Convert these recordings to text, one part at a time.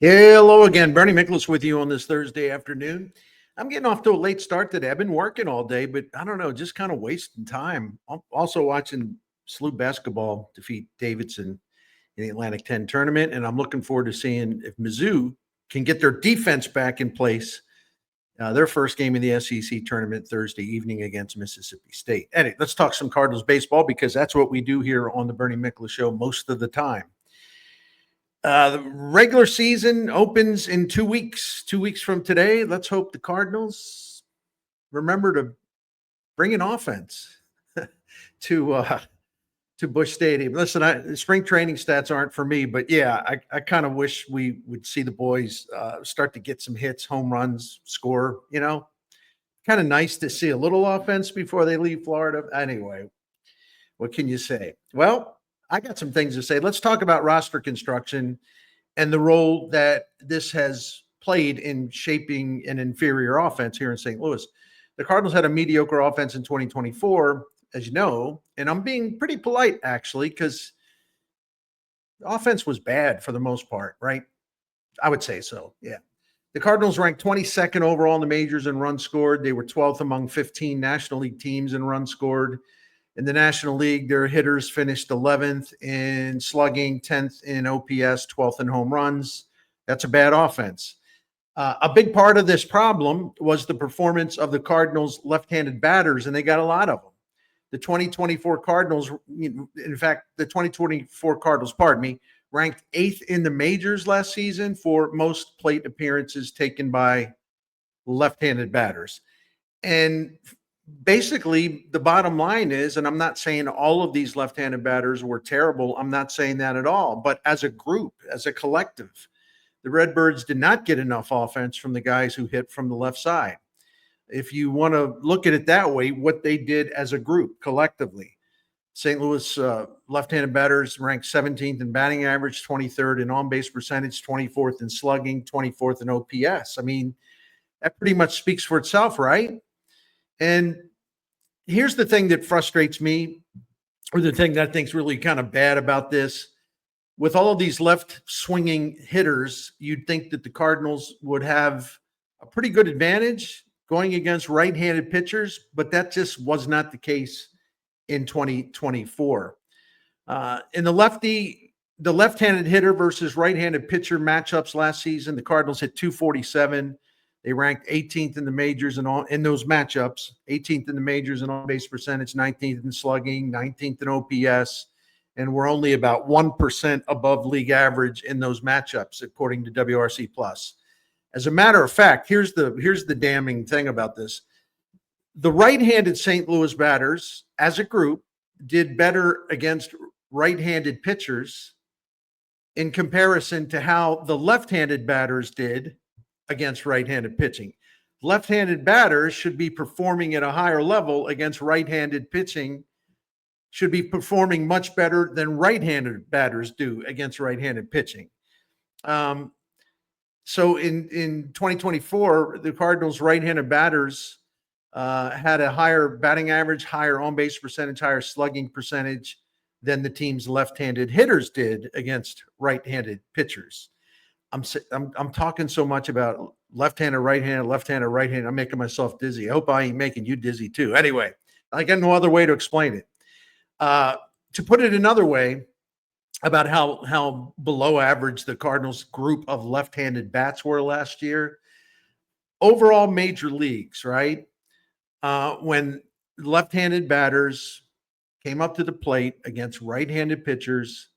Hello again. Bernie Miklasz with you on this Thursday afternoon. I'm getting off to a late start today. I've been working all day, but I don't know, just kind of wasting time. I'm also watching SLU basketball defeat Davidson in the Atlantic 10 tournament, and I'm looking forward to seeing if Mizzou can get their defense back in place. Their first game in the SEC tournament Thursday evening against Mississippi State. Anyway, let's talk some Cardinals baseball because that's what we do here on the Bernie Miklasz Show most of the time. The regular season opens in 2 weeks. 2 weeks from today. Let's hope the Cardinals remember to bring an offense to Busch Stadium. Listen, spring training stats aren't for me, but yeah, I kind of wish we would see the boys start to get some hits, home runs, score. Kind of nice to see a little offense before they leave Florida. Anyway, what can you say? Well, I got some things to say. Let's talk about roster construction and the role that this has played in shaping an inferior offense here in St. Louis. The Cardinals had a mediocre offense in 2024, as you know, and I'm being pretty polite, actually, because the offense was bad for the most part, right? I would say so, yeah. The Cardinals ranked 22nd overall in the majors in runs scored. They were 12th among 15 National League teams in runs scored. In the National League, their hitters finished 11th in slugging, 10th in OPS, 12th in home runs. That's a bad offense. A big part of this problem was the performance of the Cardinals' left-handed batters, and they got a lot of them. The 2024 Cardinals, ranked 8th in the majors last season for most plate appearances taken by left-handed batters. And basically, the bottom line is, and I'm not saying all of these left-handed batters were terrible. I'm not saying that at all. But as a group, as a collective, the Redbirds did not get enough offense from the guys who hit from the left side. If you want to look at it that way, what they did as a group collectively, St. Louis left-handed batters ranked 17th in batting average, 23rd in on-base percentage, 24th in slugging, 24th in OPS. I mean, that pretty much speaks for itself, right? And here's the thing that frustrates me, or the thing that I think is really kind of bad about this. With all of these left swinging hitters, you'd think that the Cardinals would have a pretty good advantage going against right-handed pitchers, but that just was not the case in 2024. In the left-handed hitter versus right-handed pitcher matchups last season, the Cardinals hit 247. They ranked 18th in the majors in those matchups, 18th in the majors in on-base percentage, 19th in slugging, 19th in OPS, and we're only about 1% above league average in those matchups, according to WRC+. As a matter of fact, here's the damning thing about this. The right-handed St. Louis batters, as a group, did better against right-handed pitchers in comparison to how the left-handed batters did against right-handed pitching. Left-handed batters should be performing at a higher level against right-handed pitching, should be performing much better than right-handed batters do against right-handed pitching. So in 2024, the Cardinals' right-handed batters had a higher batting average, higher on-base percentage, higher slugging percentage than the team's left-handed hitters did against right-handed pitchers. I'm talking so much about left-handed, right-handed, left-handed, right-handed. I'm making myself dizzy. I hope I ain't making you dizzy too. Anyway, I got no other way to explain it. To put it another way about how below average the Cardinals group of left-handed bats were last year, overall major leagues, right? When left-handed batters came up to the plate against right-handed pitchers,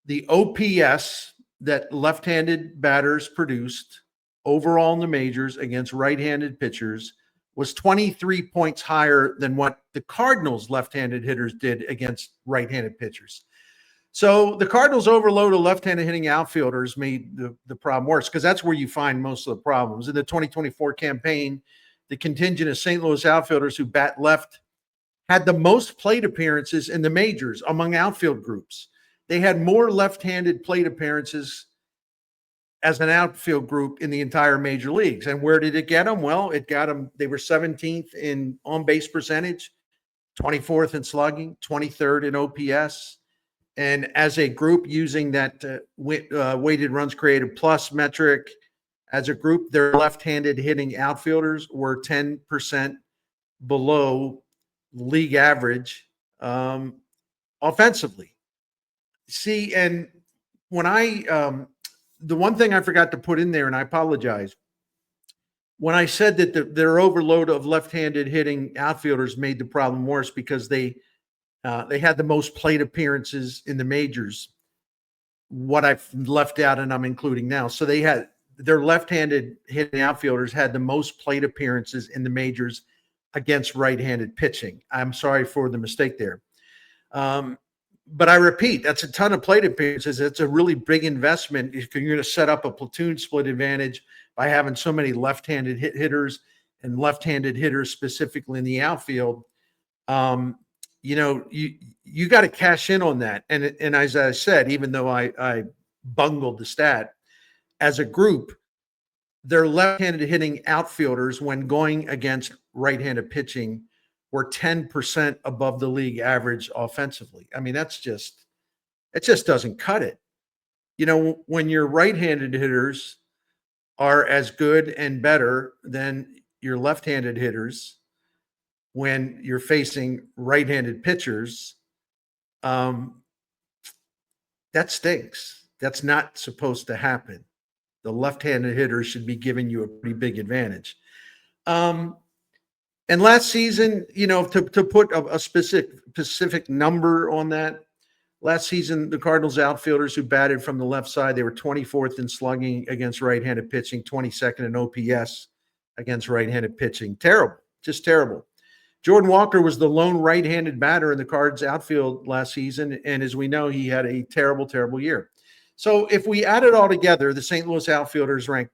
the OPS that left-handed batters produced overall in the majors against right-handed pitchers was 23 points higher than what the Cardinals left-handed hitters did against right-handed pitchers. So the Cardinals overload of left-handed hitting outfielders made the problem worse, because that's where you find most of the problems. In the 2024 campaign, the contingent of St. Louis outfielders who bat left had the most plate appearances in the majors among outfield groups. They had more left-handed plate appearances as an outfield group in the entire major leagues. And where did it get them? Well, it got them, they were 17th in on-base percentage, 24th in slugging, 23rd in OPS, And as a group, using that weighted runs created plus metric, as a group, their left-handed hitting outfielders were 10% below league average offensively. See, and when the one thing I forgot to put in there, and I apologize, when I said that their overload of left-handed hitting outfielders made the problem worse because they had the most plate appearances in the majors. What I've left out and I'm including now. So they had their left-handed hitting outfielders had the most plate appearances in the majors against right-handed pitching. I'm sorry for the mistake there. But I repeat, that's a ton of plate appearances. It's a really big investment if you're going to set up a platoon split advantage by having so many left-handed hitters and left-handed hitters specifically in the outfield. You got to cash in on that. And as I said, even though I bungled the stat, as a group, their left-handed hitting outfielders when going against right-handed pitching were 10% above the league average offensively. I mean, it just doesn't cut it. When your right-handed hitters are as good and better than your left-handed hitters, when you're facing right-handed pitchers, that stinks. That's not supposed to happen. The left-handed hitters should be giving you a pretty big advantage. And last season, to put a specific number on that, last season, the Cardinals outfielders who batted from the left side, they were 24th in slugging against right-handed pitching, 22nd in OPS against right-handed pitching. Terrible, just terrible. Jordan Walker was the lone right-handed batter in the Cards outfield last season, and as we know, he had a terrible, terrible year. So if we add it all together, the St. Louis outfielders ranked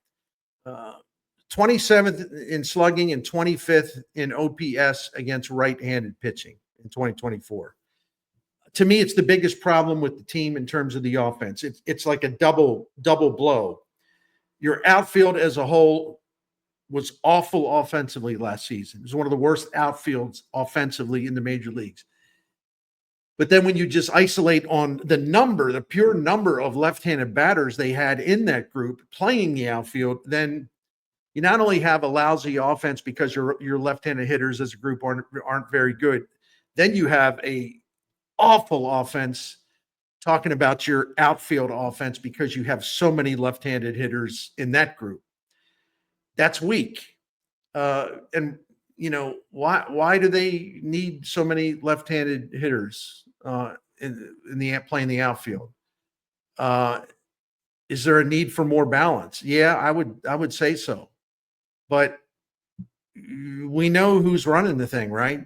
27th in slugging and 25th in OPS against right-handed pitching in 2024. To me, it's the biggest problem with the team in terms of the offense. It's like a double blow. Your outfield as a whole was awful offensively last season. It was one of the worst outfields offensively in the major leagues. But then when you just isolate on the pure number of left-handed batters they had in that group playing the outfield, then you not only have a lousy offense because your left-handed hitters as a group aren't very good, then you have a awful offense talking about your outfield offense because you have so many left-handed hitters in that group. That's weak. And why do they need so many left-handed hitters playing the outfield? Is there a need for more balance? Yeah, I would say so. But we know who's running the thing, right?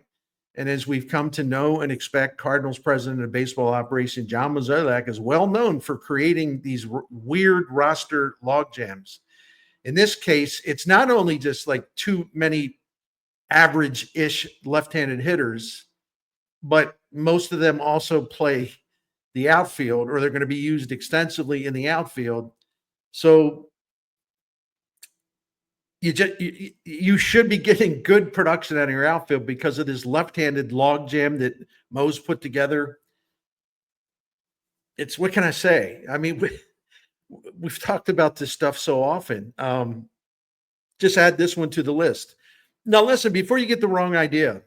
And as we've come to know and expect, Cardinals president of baseball operations, John Mozeliak, is well known for creating these weird roster logjams. In this case, it's not only just like too many average-ish left-handed hitters, but most of them also play the outfield, or they're going to be used extensively in the outfield. So you should be getting good production out of your outfield because of this left-handed logjam that Mo's put together. It's, what can I say? I mean, we've talked about this stuff so often. Just add this one to the list. Now, listen, before you get the wrong idea,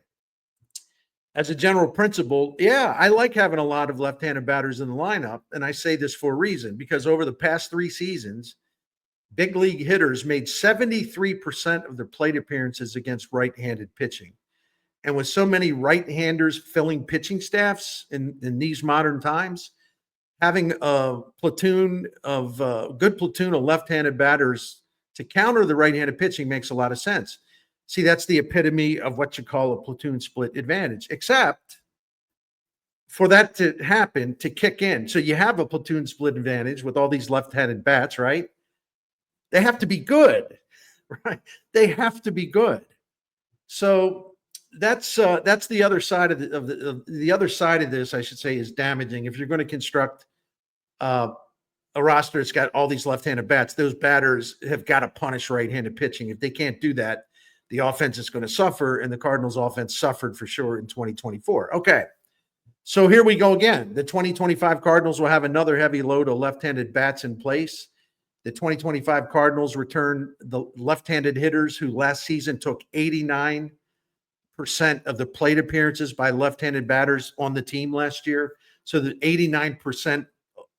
as a general principle, yeah, I like having a lot of left-handed batters in the lineup. And I say this for a reason, because over the past 3 seasons, big league hitters made 73% of their plate appearances against right-handed pitching. And with so many right-handers filling pitching staffs in these modern times, having a good platoon of left-handed batters to counter the right-handed pitching makes a lot of sense. See, that's the epitome of what you call a platoon split advantage, except for that to happen, to kick in. So you have a platoon split advantage with all these left-handed bats, right? They have to be good, right? They have to be good. So that's the other side of the other side of this, I should say, is damaging. If you're going to construct a roster that's got all these left-handed bats, those batters have got to punish right-handed pitching. If they can't do that, the offense is going to suffer, and the Cardinals offense suffered for sure in 2024. Okay. So here we go again. The 2025 Cardinals will have another heavy load of left-handed bats in place. The 2025 Cardinals return the left-handed hitters who last season took 89% of the plate appearances by left-handed batters on the team last year. So the 89%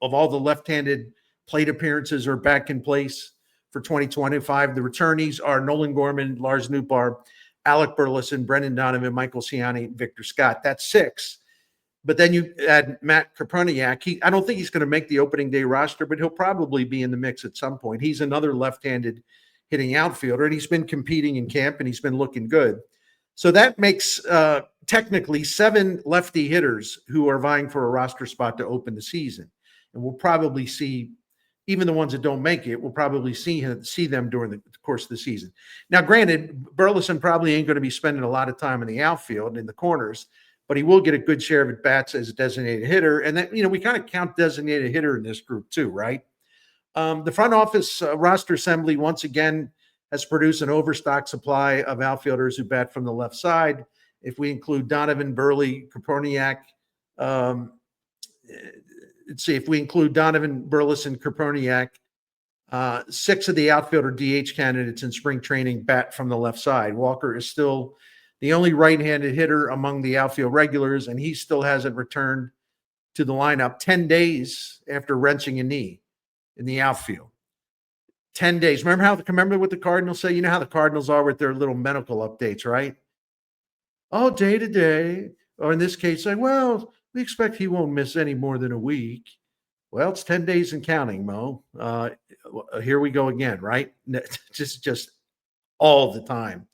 of all the left-handed plate appearances are back in place for 2025. The returnees are Nolan Gorman, Lars Nootbaar, Alec Burleson, Brendan Donovan, Michael Ciani, Victor Scott. That's 6. But then you add Matt Kraponiak. I don't think he's going to make the opening day roster, but he'll probably be in the mix at some point. He's another left-handed hitting outfielder, and he's been competing in camp, and he's been looking good. So that makes technically 7 lefty hitters who are vying for a roster spot to open the season. And we'll probably see, even the ones that don't make it, we'll probably see them during the course of the season. Now, granted, Burleson probably ain't going to be spending a lot of time in the outfield in the corners, but he will get a good share of at bats as a designated hitter. And that, we kind of count designated hitter in this group too, right? The front office roster assembly, once again, has produced an overstock supply of outfielders who bat from the left side. If we include Donovan, Burley, Kraponiak, let's see, if we include Donovan, Burleson, Kraponiak, 6 of the outfielder DH candidates in spring training bat from the left side. Walker is still the only right-handed hitter among the outfield regulars, and he still hasn't returned to the lineup 10 days after wrenching a knee in the outfield. 10 days. Remember what the Cardinals say? You know how the Cardinals are with their little medical updates, right? Oh, day to day. Or in this case, say, well, we expect he won't miss any more than a week. Well, it's 10 days and counting, Mo. Here we go again, right? Just all the time.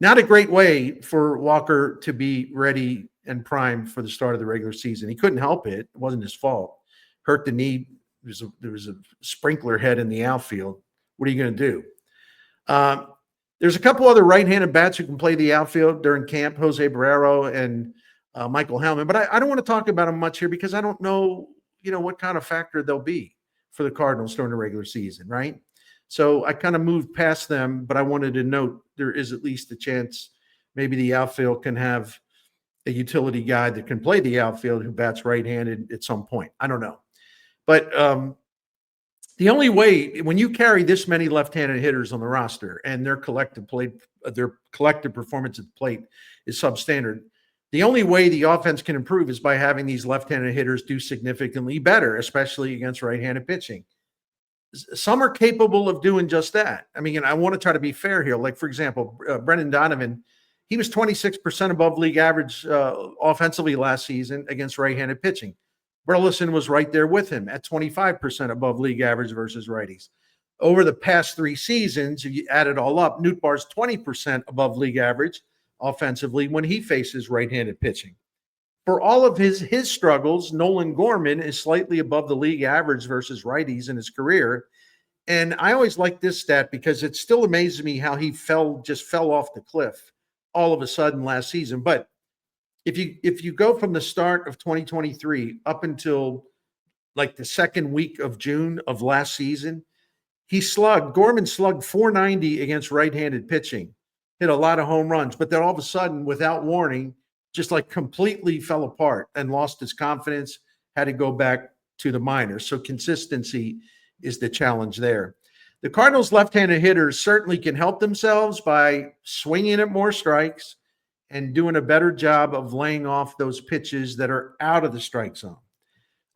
Not a great way for Walker to be ready and primed for the start of the regular season. He couldn't help it. It wasn't his fault. Hurt the knee. There was a sprinkler head in the outfield. What are you going to do? There's a couple other right-handed bats who can play the outfield during camp, Jose Barrero and Michael Hellman. But I don't want to talk about them much here because I don't know, what kind of factor they'll be for the Cardinals during the regular season, right? So I kind of moved past them, but I wanted to note there is at least a chance maybe the outfield can have a utility guy that can play the outfield who bats right-handed at some point. I don't know. But the only way, when you carry this many left-handed hitters on the roster and their collective performance at the plate is substandard, the only way the offense can improve is by having these left-handed hitters do significantly better, especially against right-handed pitching. Some are capable of doing just that. I mean, I want to try to be fair here. Like, for example, Brendan Donovan, he was 26% above league average offensively last season against right-handed pitching. Burleson was right there with him at 25% above league average versus righties. Over the past 3 seasons, if you add it all up, Nootbaar's 20% above league average offensively when he faces right-handed pitching. For all of his struggles, Nolan Gorman is slightly above the league average versus righties in his career. And I always like this stat because it still amazes me how he just fell off the cliff all of a sudden last season. But if you go from the start of 2023 up until like the second week of June of last season, Gorman slugged 490 against right-handed pitching, hit a lot of home runs, but then all of a sudden, without warning, just like completely fell apart and lost his confidence, had to go back to the minors. So consistency is the challenge there. The Cardinals' left-handed hitters certainly can help themselves by swinging at more strikes and doing a better job of laying off those pitches that are out of the strike zone.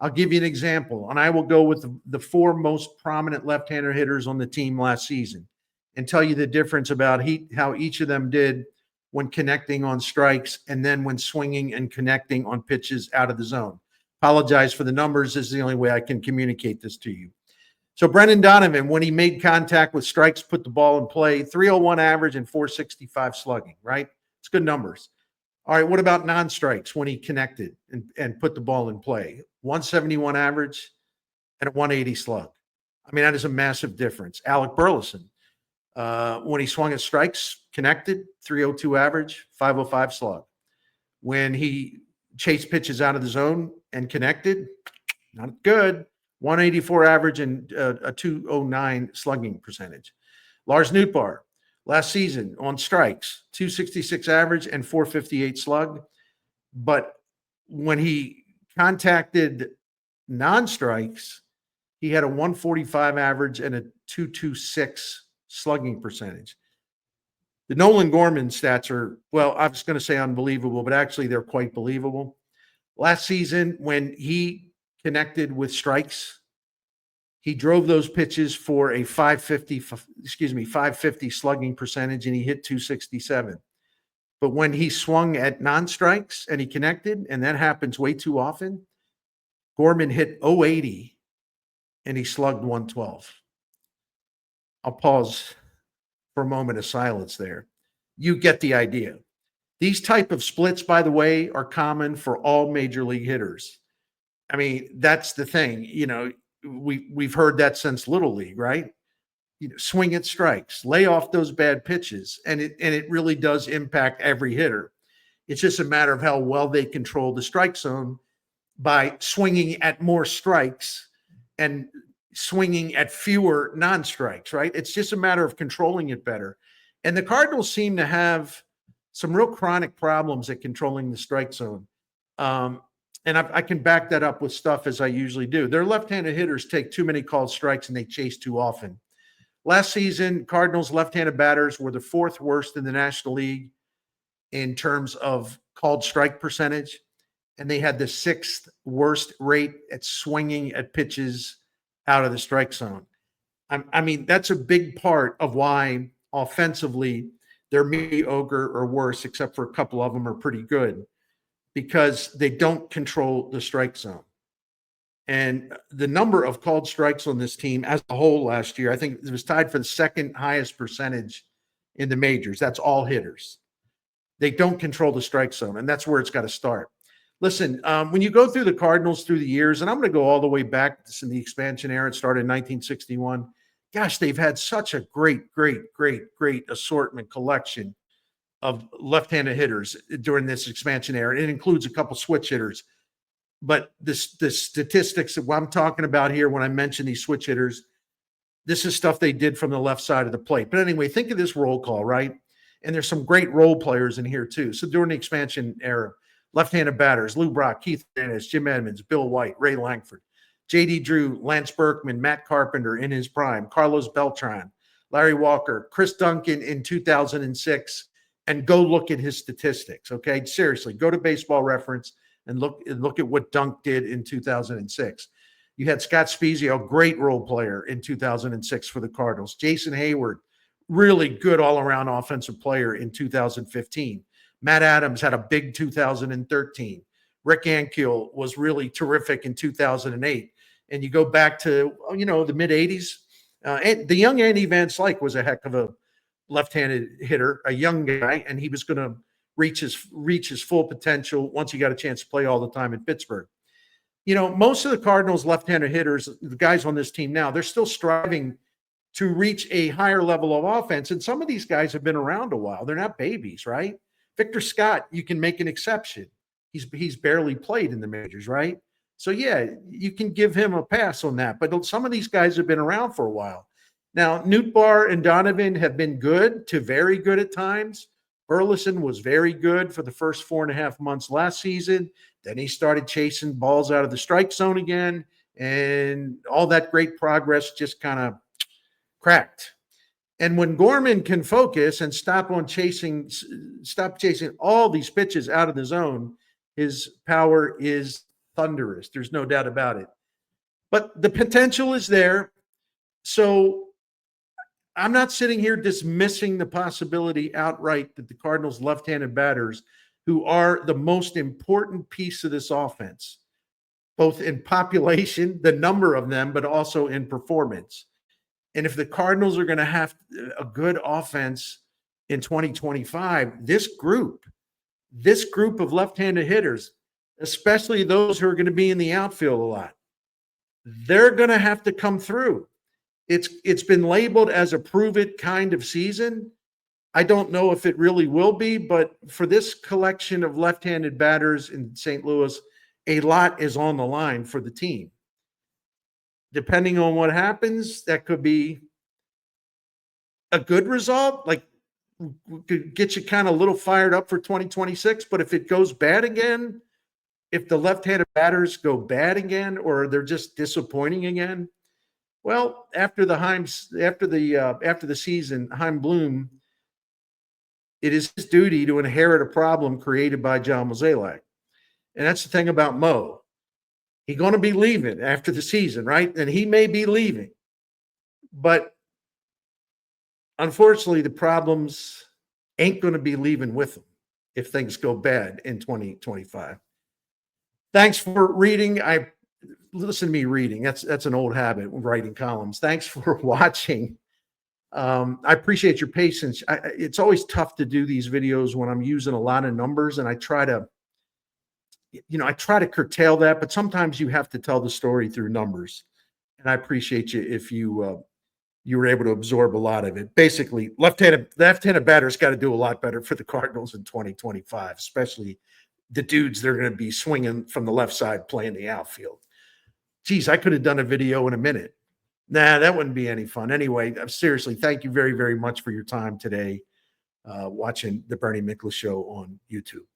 I'll give you an example, and I will go with the 4 most prominent left-handed hitters on the team last season and tell you the difference about how each of them did when connecting on strikes and then when swinging and connecting on pitches out of the zone. Apologize for the numbers. This is the only way I can communicate this to you. So Brendan Donovan, when he made contact with strikes, put the ball in play, 301 average and 465 slugging, right? It's good numbers. All right, what about non-strikes when he connected and put the ball in play? 171 average and a 180 slug. I mean, that is a massive difference. Alec Burleson, when he swung at strikes, connected, 302 average, 505 slug. When he chased pitches out of the zone and connected, not good, 184 average and a 209 slugging percentage. Lars Nootbaar, last season on strikes, 266 average and 458 slug. But when he contacted non-strikes, he had a 145 average and a 226 slugging percentage. The Nolan Gorman stats are, well, I was going to say unbelievable, but actually they're quite believable. Last season, when he connected with strikes, he drove those pitches for a 550 slugging percentage, and he hit 267. But when he swung at non-strikes and he connected, and that happens way too often, Gorman hit 080 and he slugged 112. I'll pause for a moment of silence there. You get the idea. These type of splits, by the way, are common for all major league hitters. I mean, that's the thing. We've heard that since Little League, right? Swing at strikes, lay off those bad pitches, and it really does impact every hitter. It's just a matter of how well they control the strike zone by swinging at more strikes and swinging at fewer non-strikes, right? It's just a matter of controlling it better. And the Cardinals seem to have some real chronic problems at controlling the strike zone. And I can back that up with stuff as I usually do. Their left-handed hitters take too many called strikes and they chase too often. Last season, Cardinals left-handed batters were the fourth worst in the National League in terms of called strike percentage, and they had the sixth worst rate at swinging at pitches out of the strike zone. I mean, that's a big part of why offensively they're mediocre or worse, except for a couple of them are pretty good, because they don't control the strike zone. And the number of called strikes on this team as a whole last year, I think it was tied for the second highest percentage in the majors. That's all hitters. They don't control the strike zone, and that's where it's got to start. Listen, when you go through the Cardinals through the years, and I'm going to go all the way back in the expansion era, it started in 1961. Gosh, they've had such a great assortment collection of left-handed hitters during this expansion era. It includes a couple switch hitters. But the statistics that I'm talking about here when I mention these switch hitters, this is stuff they did from the left side of the plate. But anyway, think of this roll call, right? And there's some great role players in here too. So during the expansion era, left-handed batters, Lou Brock, Keith Hernandez, Jim Edmonds, Bill White, Ray Langford, J.D. Drew, Lance Berkman, Matt Carpenter in his prime, Carlos Beltran, Larry Walker, Chris Duncan in 2006, and go look at his statistics, okay? Seriously, go to Baseball Reference and look at what Dunk did in 2006. You had Scott Spezio, great role player in 2006 for the Cardinals. Jason Hayward, really good all-around offensive player in 2015. Matt Adams had a big 2013. Rick Ankiel was really terrific in 2008. And you go back to, the mid-'80s. The young Andy Van Slyke was a heck of a left-handed hitter, a young guy, and he was going to reach his full potential once he got a chance to play all the time in Pittsburgh. Most of the Cardinals left-handed hitters, the guys on this team now, they're still striving to reach a higher level of offense. And some of these guys have been around a while. They're not babies, right? Victor Scott, you can make an exception. He's barely played in the majors, right? So, yeah, you can give him a pass on that. But some of these guys have been around for a while. Now, Nootbaar and Donovan have been good to very good at times. Burleson was very good for the first 4.5 months last season. Then he started chasing balls out of the strike zone again, and all that great progress just kind of cracked. And when Gorman can focus and stop chasing all these pitches out of the zone, his power is thunderous. There's no doubt about it. But the potential is there. So I'm not sitting here dismissing the possibility outright that the Cardinals' left-handed batters, who are the most important piece of this offense, both in population, the number of them, but also in performance. And if the Cardinals are going to have a good offense in 2025, this group of left-handed hitters, especially those who are going to be in the outfield a lot, they're going to have to come through. It's been labeled as a prove-it kind of season. I don't know if it really will be, but for this collection of left-handed batters in St. Louis, a lot is on the line for the team. Depending on what happens, that could be a good result, like could get you kind of a little fired up for 2026. But if it goes bad again, if the left-handed batters go bad again or they're just disappointing again, well, after the season, Heim Bloom, it is his duty to inherit a problem created by John Mozeliak. And that's the thing about Mo. He's going to be leaving after the season, right? And he may be leaving. But unfortunately, the problems ain't going to be leaving with him if things go bad in 2025. Thanks for reading. Listen to me reading. That's an old habit, writing columns. Thanks for watching. I appreciate your patience. It's always tough to do these videos when I'm using a lot of numbers, and I try to curtail that, but sometimes you have to tell the story through numbers. And I appreciate you if you were able to absorb a lot of it. Basically, left-handed batters got to do a lot better for the Cardinals in 2025, especially the dudes they're going to be swinging from the left side playing the outfield. Geez, I could have done a video in a minute. Nah, that wouldn't be any fun. Anyway, seriously, thank you very, very much for your time today watching the Bernie Miklasz Show on YouTube.